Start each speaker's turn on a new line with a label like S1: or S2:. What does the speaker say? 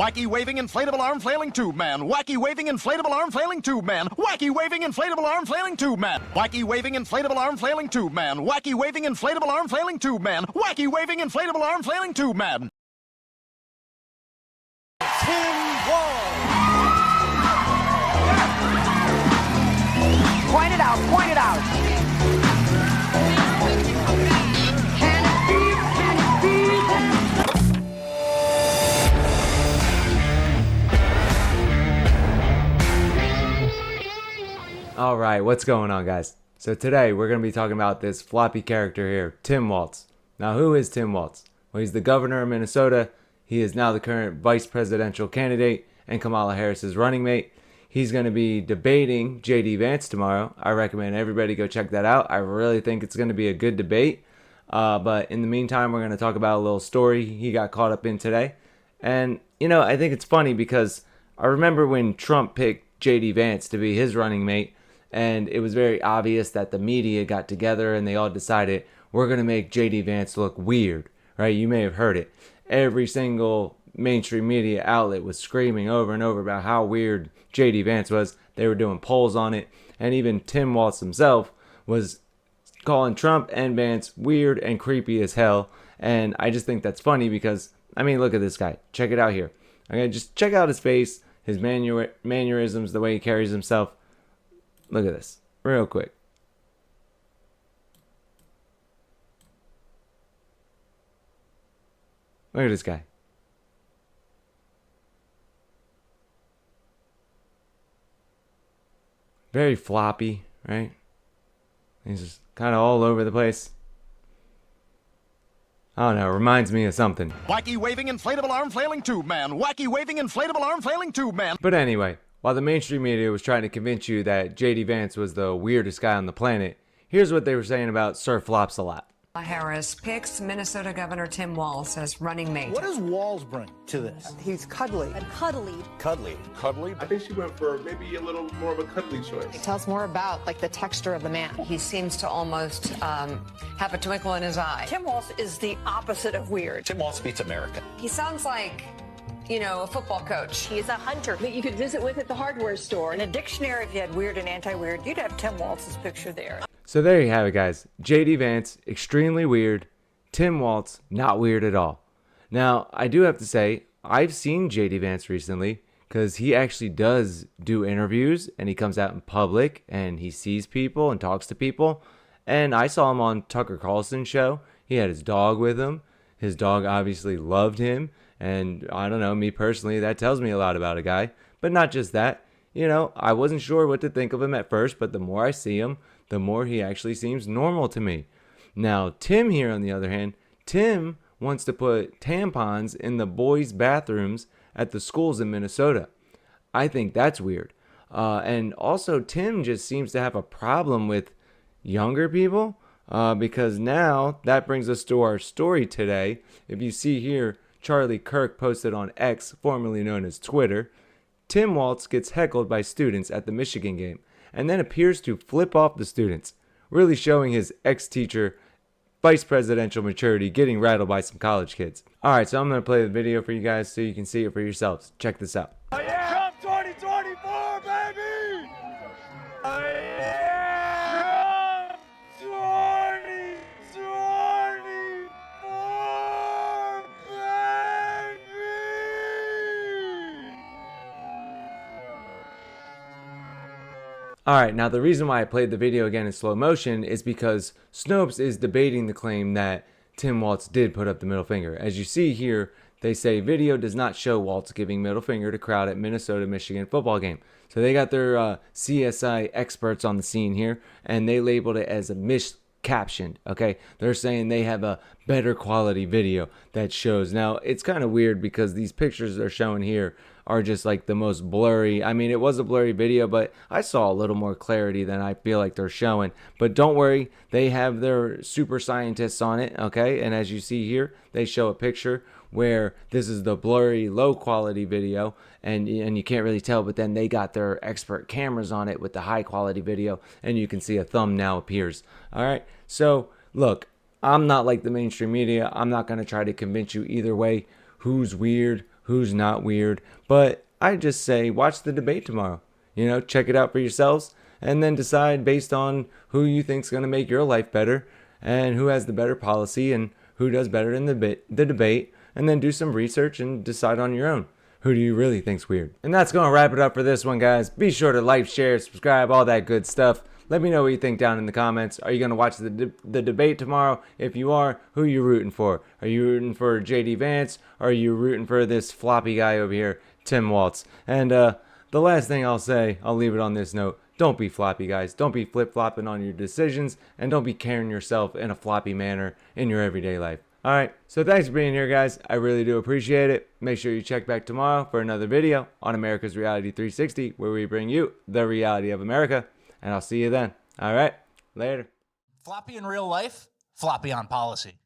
S1: Wacky waving inflatable arm flailing tube man. Wacky waving inflatable arm flailing tube man. Wacky waving inflatable arm flailing tube man. Wacky waving inflatable arm flailing tube man. Wacky waving inflatable arm flailing tube man. Wacky waving inflatable arm flailing tube man.
S2: Tim Walz.
S3: Point it out, point it out. Can it be, can it be?
S4: All right, what's going on, guys? So today we're going to be talking about this floppy character here, Tim Walz. Now, who is Tim Walz? Well, he's the governor of Minnesota. He is now the current vice presidential candidate and Kamala Harris's running mate. He's going to be debating J.D. Vance tomorrow. I recommend everybody go check that out. I really think it's going to be a good debate. But in the meantime, we're going to talk about a little story he got caught up in today. And, you know, I think it's funny because I remember when Trump picked J.D. Vance to be his running mate, and it was very obvious that the media got together and they all decided we're going to make J.D. Vance look weird, right? You may have heard it. Every single mainstream media outlet was screaming over and over about how weird J.D. Vance was. They were doing polls on it. And even Tim Walz himself was calling Trump and Vance weird and creepy as hell. And I just think that's funny because, I mean, look at this guy. Check it out here. Okay, just check out his face, his mannerisms, the way he carries himself. Look at this, real quick. Look at this guy. Very floppy, right? He's just kind of all over the place. I don't know, it reminds me of something.
S1: Wacky waving inflatable arm flailing tube man. Wacky waving inflatable arm flailing tube man.
S4: But anyway, while the mainstream media was trying to convince you that J.D. Vance was the weirdest guy on the planet, here's what they were saying about Sir Flops-a-Lot.
S5: Harris picks Minnesota Governor Tim Walz as running mate.
S2: What does Walz bring to this?
S3: He's cuddly.
S6: And cuddly.
S2: Cuddly.
S7: Cuddly? I think she went for maybe a little more of a cuddly choice.
S6: It tells more about like the texture of the man.
S5: He seems to almost have a twinkle in his eye.
S3: Tim Walz is the opposite of weird.
S2: Tim Walz beats America.
S5: He sounds like, you know, a football coach.
S6: He is a hunter that you could visit with at the hardware store.
S3: In a dictionary, if you had weird and anti-weird, you'd have Tim Walz's picture there.
S4: So there you have it, guys. J.D. Vance, extremely weird. Tim Walz, not weird at all. Now, I do have to say, I've seen J.D. Vance recently because he actually does do interviews and he comes out in public and he sees people and talks to people. And I saw him on Tucker Carlson's show. He had his dog with him. His dog obviously loved him. And I don't know, me personally, that tells me a lot about a guy. But not just that. You know, I wasn't sure what to think of him at first, but the more I see him, the more he actually seems normal to me. Now, Tim here, on the other hand, Tim wants to put tampons in the boys' bathrooms at the schools in Minnesota. I think that's weird. And also, Tim just seems to have a problem with younger people because now that brings us to our story today. If you see here, Charlie Kirk posted on X, formerly known as Twitter, Tim Walz gets heckled by students at the Michigan game and then appears to flip off the students, really showing his ex-teacher vice presidential maturity getting rattled by some college kids. Alright, so I'm going to play the video for you guys so you can see it for yourselves. Check this out.
S7: Oh, yeah. Trump 2024, baby! Oh, yeah. Trump 2024, baby!
S4: Alright, now the reason why I played the video again in slow motion is because Snopes is debating the claim that Tim Walz did put up the middle finger. As you see here, they say video does not show Walz giving middle finger to crowd at Minnesota-Michigan football game. So they got their CSI experts on the scene here, and they labeled it as a miscaptioned, okay? They're saying they have a better quality video that shows. Now, it's kind of weird because these pictures they're showing here are just like the most blurry. I mean, it was a blurry video, but I saw a little more clarity than I feel like they're showing. But don't worry, they have their super scientists on it, okay? And as you see here, they show a picture where this is the blurry, low quality video, and you can't really tell, but then they got their expert cameras on it with the high quality video, and you can see a thumb now appears. All right, so look, I'm not like the mainstream media. I'm not going to try to convince you either way who's weird, who's not weird. But I just say watch the debate tomorrow. You know, check it out for yourselves and then decide based on who you think's going to make your life better and who has the better policy and who does better in the debate, and then do some research and decide on your own. Who do you really think's weird? And that's going to wrap it up for this one, guys. Be sure to like, share, subscribe, all that good stuff. Let me know what you think down in the comments. Are you going to watch the debate tomorrow? If you are, who are you rooting for? Are you rooting for JD Vance? Or are you rooting for this floppy guy over here, Tim Walz? And the last thing I'll say, I'll leave it on this note. Don't be floppy, guys. Don't be flip-flopping on your decisions, and don't be carrying yourself in a floppy manner in your everyday life. All right, so thanks for being here, guys. I really do appreciate it. Make sure you check back tomorrow for another video on America's Reality 360, where we bring you the reality of America, and I'll see you then. All right, later.
S8: Floppy in real life, floppy on policy.